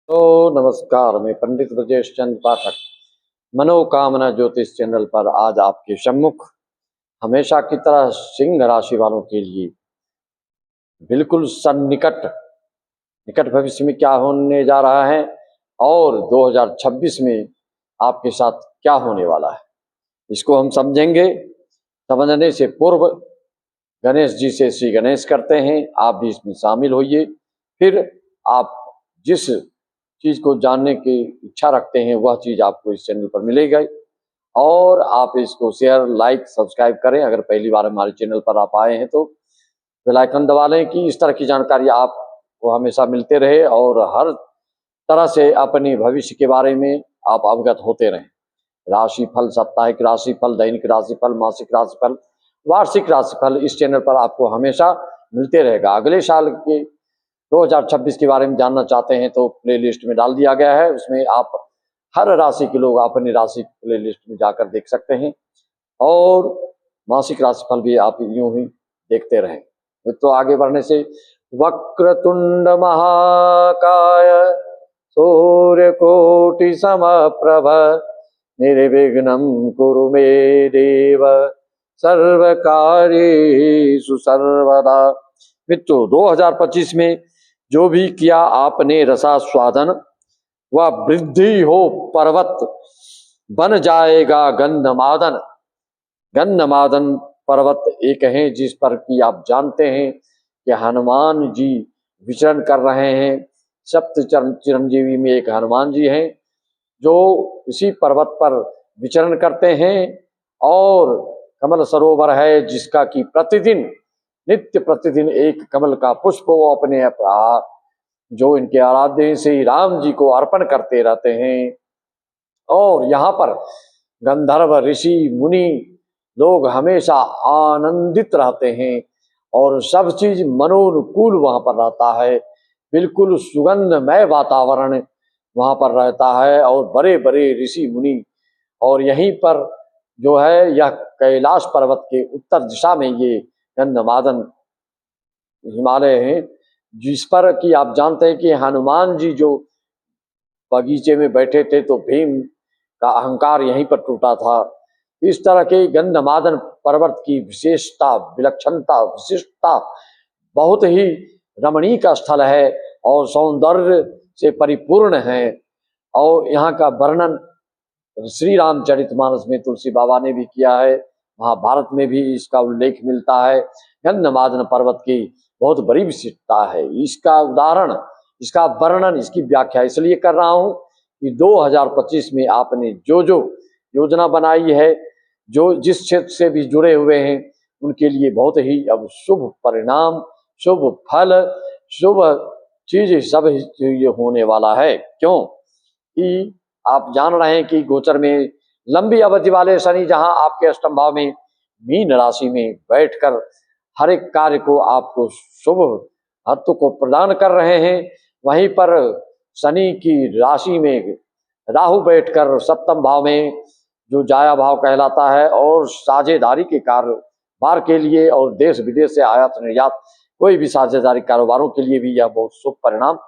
तो नमस्कार, मैं पंडित ब्रजेश चंद्र पाठक मनोकामना ज्योतिष चैनल पर आज आपके सम्मुख हमेशा की तरह सिंह राशि वालों के लिए बिल्कुल सन्निकट निकट भविष्य में क्या होने जा रहा है और 2026 में आपके साथ क्या होने वाला है, इसको हम समझेंगे। समझने से पूर्व गणेश जी से श्री गणेश करते हैं, आप भी इसमें शामिल होइए। फिर आप जिस चीज को जानने की इच्छा रखते हैं वह चीज आपको इस चैनल पर मिलेगा और आप इसको शेयर लाइक सब्सक्राइब करें। अगर पहली बार हमारे चैनल पर आप आए हैं तो बेल आइकन दबा लें कि इस तरह की जानकारी आपको हमेशा मिलते रहे और हर तरह से अपने भविष्य के बारे में आप अवगत होते रहें। राशिफल, साप्ताहिक राशिफल, दैनिक राशिफल, मासिक राशिफल, वार्षिक राशिफल इस चैनल पर आपको हमेशा मिलते रहेगा। अगले साल के 2026 के बारे में जानना चाहते हैं तो प्लेलिस्ट में डाल दिया गया है, उसमें आप हर राशि के लोग अपनी राशि प्लेलिस्ट में जाकर देख सकते हैं और मासिक राशिफल भी आप यूं ही देखते रहें। तो आगे बढ़ने से वक्रतुंड महाकाय सूर्यकोटि समप्रभ निर्विघ्नं कुरु मे देव सर्वकार्येषु सर्वदा। मित्रों, 2025 में जो भी किया आपने रसास्वादन वह वृद्धि हो पर्वत बन जाएगा गंधमादन। गंधमादन पर्वत एक है जिस पर कि आप जानते हैं कि हनुमान जी विचरण कर रहे हैं। सप्त चिरंजीवी में एक हनुमान जी हैं जो इसी पर्वत पर विचरण करते हैं और कमल सरोवर है जिसका कि प्रतिदिन नित्य प्रतिदिन एक कमल का पुष्प वो अपने जो इनके आराध्य श्री राम जी को अर्पण करते रहते हैं। और यहाँ पर गंधर्व ऋषि मुनि लोग हमेशा आनंदित रहते हैं और सब चीज मनोनुकूल वहां पर रहता है। बिल्कुल सुगंधमय वातावरण वहां पर रहता है और बड़े बड़े ऋषि मुनि। और यहीं पर जो है यह कैलाश पर्वत के उत्तर दिशा में ये गंधमादन हिमालय है जिस पर कि आप जानते हैं कि हनुमान जी जो बगीचे में बैठे थे तो भीम का अहंकार यहीं पर टूटा था। इस तरह के गंधमादन पर्वत की विशेषता, विलक्षणता, विशिष्टता बहुत ही रमणीय स्थल है और सौंदर्य से परिपूर्ण है। और यहाँ का वर्णन श्री रामचरितमानस में तुलसी बाबा ने भी किया है, महाभारत में भी इसका उल्लेख मिलता है। गंधमादन पर्वत की बहुत बड़ी विशिष्टता है। इसका उदाहरण, इसका वर्णन, इसकी व्याख्या इसलिए कर रहा हूं कि 2025 में आपने जो जो योजना बनाई है, जो जिस क्षेत्र से भी जुड़े हुए हैं उनके लिए बहुत ही अब शुभ परिणाम, शुभ फल, शुभ चीज सब ये होने वाला है। क्यों कि आप जान रहे हैं कि गोचर में लंबी अवधि वाले शनि जहां आपके अष्टम भाव में मीन राशि में बैठकर हर एक कार्य को आपको शुभ महत्व को प्रदान कर रहे हैं, वहीं पर शनि की राशि में राहु बैठकर सप्तम भाव में जो जाया भाव कहलाता है और साझेदारी के कारोबार के लिए और देश विदेश से आयात निर्यात कोई भी साझेदारी कारोबारों के लिए भी यह बहुत शुभ परिणाम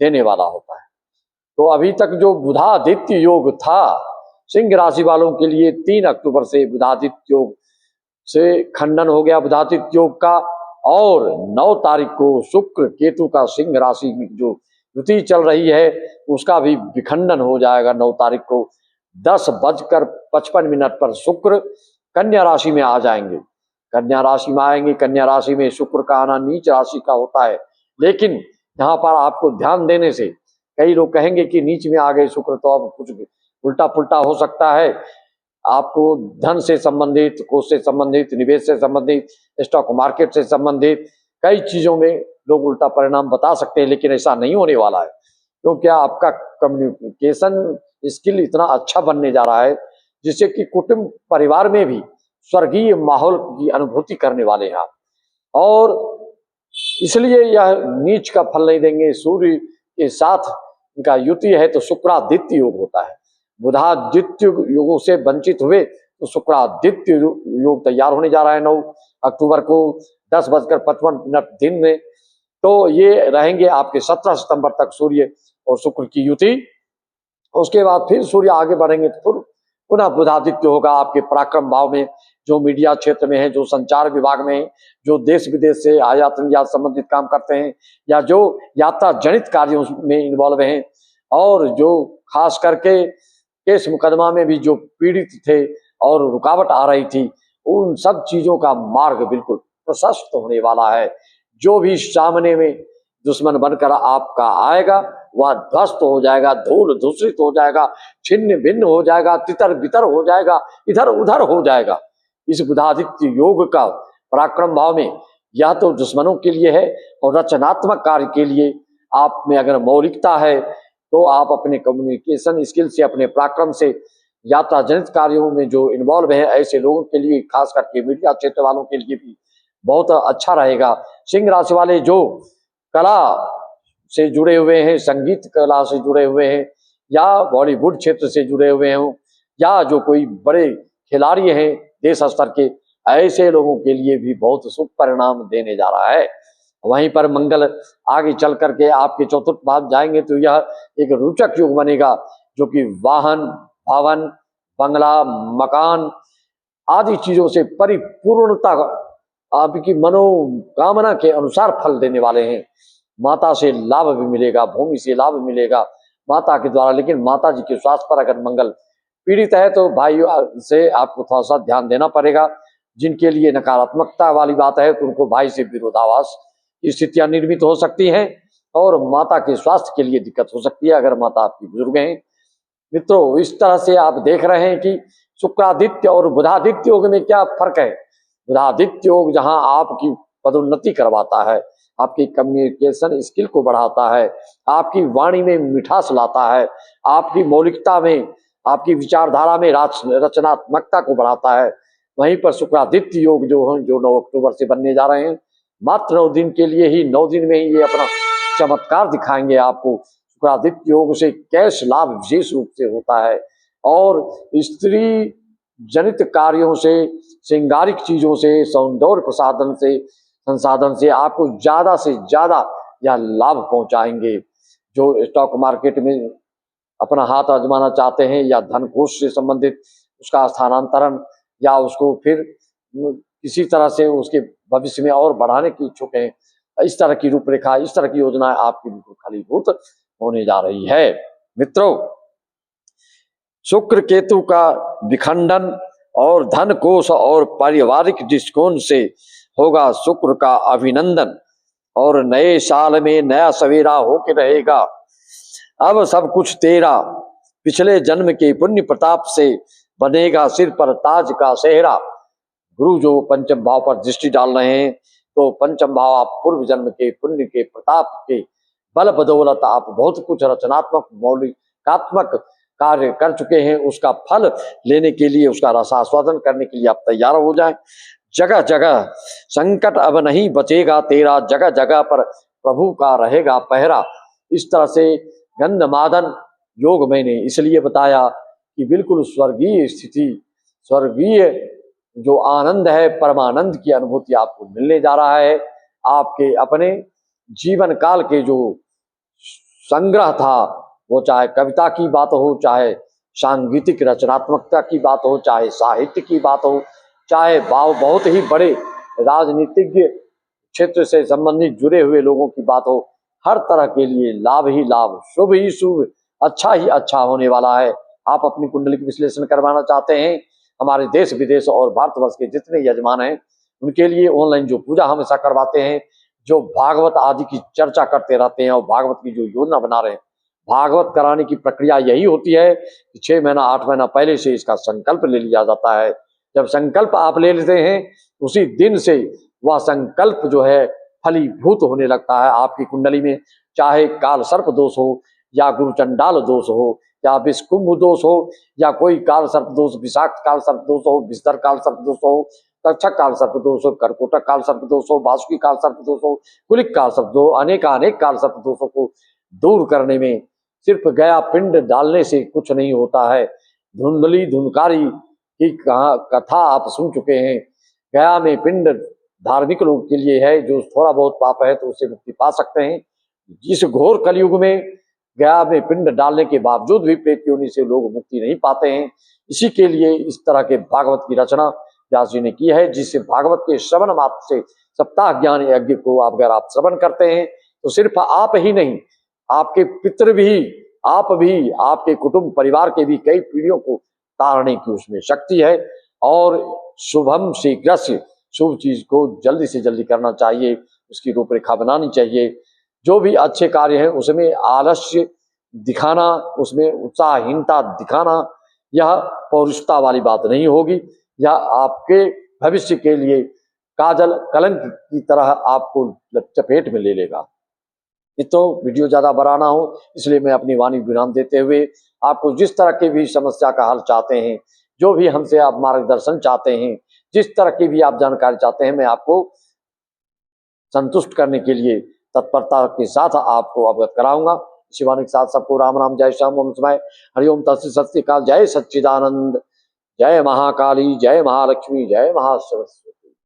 देने वाला होता है। तो अभी तक जो बुधादित्य योग था सिंह राशि वालों के लिए 3 अक्टूबर से बुधादित्य योग से खंडन हो गया बुधादित्य योग का और 9 तारीख को शुक्र केतु का सिंह राशि में जो युति चल रही है उसका भी विखंडन हो जाएगा। 9 तारीख को 10:55 पर शुक्र कन्या राशि में आ जाएंगे। कन्या राशि में आएंगे। कन्या राशि में शुक्र का आना नीच राशि का होता है, लेकिन यहाँ पर आपको ध्यान देने से कई लोग कहेंगे कि नीच में आ गए शुक्र तो अब कुछ उल्टा पुल्टा हो सकता है। आपको धन से संबंधित, कोष से संबंधित, निवेश से संबंधित, स्टॉक मार्केट से संबंधित कई चीजों में लोग उल्टा परिणाम बता सकते हैं, लेकिन ऐसा नहीं होने वाला है क्योंकि आपका कम्युनिकेशन स्किल इतना अच्छा बनने जा रहा है जिससे कि कुटुंब परिवार में भी स्वर्गीय माहौल की अनुभूति करने वाले हैं आप। और इसलिए यह नीच का फल नहीं देंगे। सूर्य के साथ इनका युति है तो शुक्रादित्य योग होता है। बुधादित्य योगों से वंचित हुए तो शुक्रादित्य योग तैयार होने जा रहा है 9 अक्टूबर को 10:55 दिन में। तो ये रहेंगे आपके 17 सितंबर तक सूर्य और शुक्र की युति। उसके बाद फिर सूर्य आगे बढ़ेंगे तो फिर पुनः बुधादित्य होगा आपके पराक्रम भाव में, जो मीडिया क्षेत्र में है, जो संचार विभाग में है, जो देश विदेश से आयात निर्यात संबंधित काम करते हैं, या जो यात्रा जनित कार्यों में इन्वॉल्व हैं, और जो खास करके केस मुकदमा में भी जो पीड़ित थे और रुकावट आ रही थी, उन सब चीजों का मार्ग बिल्कुल प्रशस्त होने वाला है। जो भी सामने में दुश्मन बनकर आपका आएगा वह ध्वस्त हो जाएगा, धूल धूसरित हो जाएगा, छिन्न भिन्न हो जाएगा, तितर बितर हो जाएगा, इधर उधर हो जाएगा। इस बुधादित्य योग का पराक्रम भाव में यह तो दुश्मनों के लिए है, और रचनात्मक कार्य के लिए आप में अगर मौलिकता है तो आप अपने कम्युनिकेशन स्किल से, अपने पराक्रम से, यात्रा जनित कार्यों में जो इन्वॉल्व है ऐसे लोगों के लिए, खास करके मीडिया क्षेत्र वालों के लिए भी बहुत अच्छा रहेगा। सिंह राशि वाले जो कला से जुड़े हुए हैं, संगीत कला से जुड़े हुए हैं, या बॉलीवुड क्षेत्र से जुड़े हुए हों, या जो कोई बड़े खिलाड़ी हैं देश स्तर के, ऐसे लोगों के लिए भी बहुत शुभ परिणाम देने जा रहा है। वहीं पर मंगल आगे चल करके आपके चतुर्थ भाव जाएंगे तो यह एक रोचक योग बनेगा, जो कि वाहन, भवन, बंगला, मकान आदि चीजों से परिपूर्णता आपकी मनोकामना के अनुसार फल देने वाले हैं। माता से लाभ भी मिलेगा, भूमि से लाभ मिलेगा माता के द्वारा। लेकिन माता जी के स्वास्थ्य पर अगर मंगल पीड़ित है तो भाई से आपको थोड़ा सा ध्यान देना पड़ेगा। जिनके लिए नकारात्मकता वाली बात है तो उनको भाई से विरोधाभास स्थितियां निर्मित हो सकती हैं, और माता के स्वास्थ्य के लिए दिक्कत हो सकती है अगर माता आपकी बुजुर्ग हैं। मित्रों, इस तरह से आप देख रहे हैं कि शुक्रादित्य और बुधादित्य योग में क्या फर्क है। बुधादित्य योग जहां आपकी पदोन्नति करवाता है, आपकी कम्युनिकेशन स्किल को बढ़ाता है, आपकी वाणी में मिठास लाता है, आपकी मौलिकता में, आपकी विचारधारा में रचनात्मकता को बढ़ाता है। वहीं पर शुक्रादित्य योग जो 9 अक्टूबर से बनने जा रहे हैं, मात्र 9 दिन के लिए ही, 9 दिन में ही ये अपना चमत्कार दिखाएंगे आपको। शुक्रादित्य योग से कैश लाभ विशेष रूप से होता है, और स्त्री जनित कार्यों से, श्रृंगारिक चीजों से, सौंदर्य प्रसाधन से, संसाधन से आपको ज्यादा से ज्यादा यह लाभ पहुंचाएंगे। जो स्टॉक मार्केट में अपना हाथ आजमाना चाहते हैं, या धन कोष से संबंधित उसका स्थानांतरण, या उसको फिर किसी तरह से उसके भविष्य में और बढ़ाने की इच्छुक हैं, इस तरह की रूपरेखा, इस तरह की योजनाएं आपकी बिल्कुल फलीभूत होने जा रही है। मित्रों, शुक्र केतु का विखंडन और धन कोष और पारिवारिक दृष्टिकोण से होगा शुक्र का अभिनंदन, और नए साल में नया सवेरा होके रहेगा। अब सब कुछ तेरा, पिछले जन्म के पुण्य प्रताप से बनेगा सिर पर ताज का सेहरा। गुरु जो पंचम भाव पर दृष्टि डाल रहे हैं, तो पंचम भाव आप पूर्व जन्म के पुण्य के प्रताप के बल बदौलत आप बहुत कुछ रचनात्मक मौलिकात्मक कार्य कर चुके हैं। उसका फल लेने के लिए, उसका रसास्वादन करने के लिए आप तैयार हो जाएं। जगह जगह संकट अब नहीं बचेगा तेरा, जगह जगह पर प्रभु का रहेगा पहरा। इस तरह से गंधमादन योग मैंने इसलिए बताया कि बिल्कुल स्वर्गीय स्थिति, स्वर्गीय जो आनंद है, परमानंद की अनुभूति आपको मिलने जा रहा है। आपके अपने जीवन काल के जो संग्रह था, वो चाहे कविता की बात हो, चाहे सांगीतिक रचनात्मकता की बात हो, चाहे साहित्य की बात हो, चाहे बहुत ही बड़े राजनीतिक क्षेत्र से संबंधित जुड़े हुए लोगों की बात हो, हर तरह के लिए लाभ ही लाभ, शुभ ही शुभ, अच्छा ही अच्छा होने वाला है। आप अपनी कुंडली की विश्लेषण करवाना चाहते हैं, हमारे देश विदेश और भारतवर्ष के जितने यजमान हैं उनके लिए ऑनलाइन जो पूजा हमेशा करवाते हैं, जो भागवत आदि की चर्चा करते रहते हैं और भागवत की जो योजना बना रहे हैं, भागवत कराने की प्रक्रिया यही होती है कि 6 महीना 8 महीना पहले से इसका संकल्प ले लिया जाता है। जब संकल्प आप ले लेते हैं, उसी दिन से वह संकल्प जो है फलीभूत होने लगता है आपकी कुंडली में। चाहे काल सर्प दोष हो, या गुरु चंडाल दोष हो, या विषकुंभ दोष हो, या कोई काल सर्प दोष, विषाक्त काल सर्प दोष हो, विस्तर काल सर्प दोष हो, तक्षक काल सर्प दोष हो, कर्कोटक काल सर्प दोष हो, वासुकी काल सर्प दोष हो, कुलिक काल सर्प दोष, अनेक काल सर्प दोषों को दूर करने में सिर्फ गया पिंड डालने से कुछ नहीं होता है। धुंधली धुनकारी की कथा आप सुन चुके हैं। गया में पिंड धार्मिक लोग के लिए है, जो थोड़ा बहुत पाप है तो उससे मुक्ति पा सकते हैं। इस घोर कलयुग में गया में पिंड डालने के बावजूद भी प्रेत योनि से लोग मुक्ति नहीं पाते हैं। इसी के लिए इस तरह के भागवत की रचना व्यास जी ने की है, जिससे भागवत के श्रवण मात्र से सप्ताह ज्ञान यज्ञ को अगर आप श्रवण करते हैं तो सिर्फ आप ही नहीं, आपके पितृ भी, आप भी, आपके कुटुंब परिवार के भी कई पीढ़ियों को तारने की उसमें शक्ति है। और शुभम शीघ्रस्य, शुभ चीज को जल्दी से जल्दी करना चाहिए, उसकी रूपरेखा बनानी चाहिए। जो भी अच्छे कार्य है उसमें आलस्य दिखाना, उसमें उत्साहहीनता दिखाना, यह पौरुषता वाली बात नहीं होगी। यह आपके भविष्य के लिए काजल कलंक की तरह आपको चपेट में ले लेगा। ये तो वीडियो ज्यादा बड़ा ना हो, इसलिए मैं अपनी वाणी विराम देते हुए आपको जिस तरह की भी समस्या का हल चाहते हैं, जो भी हमसे आप मार्गदर्शन चाहते हैं, जिस तरह की भी आप जानकारी चाहते हैं, मैं आपको संतुष्ट करने के लिए तत्परता के साथ आपको अवगत कराऊंगा। शिवानी के साथ सबको राम राम, जय श्याम, ओम शिवाय, हरिओम तत्सत, सत श्री अकाल, जय सच्चिदानंद, जय महाकाली, जय महालक्ष्मी, जय महासरस्वती।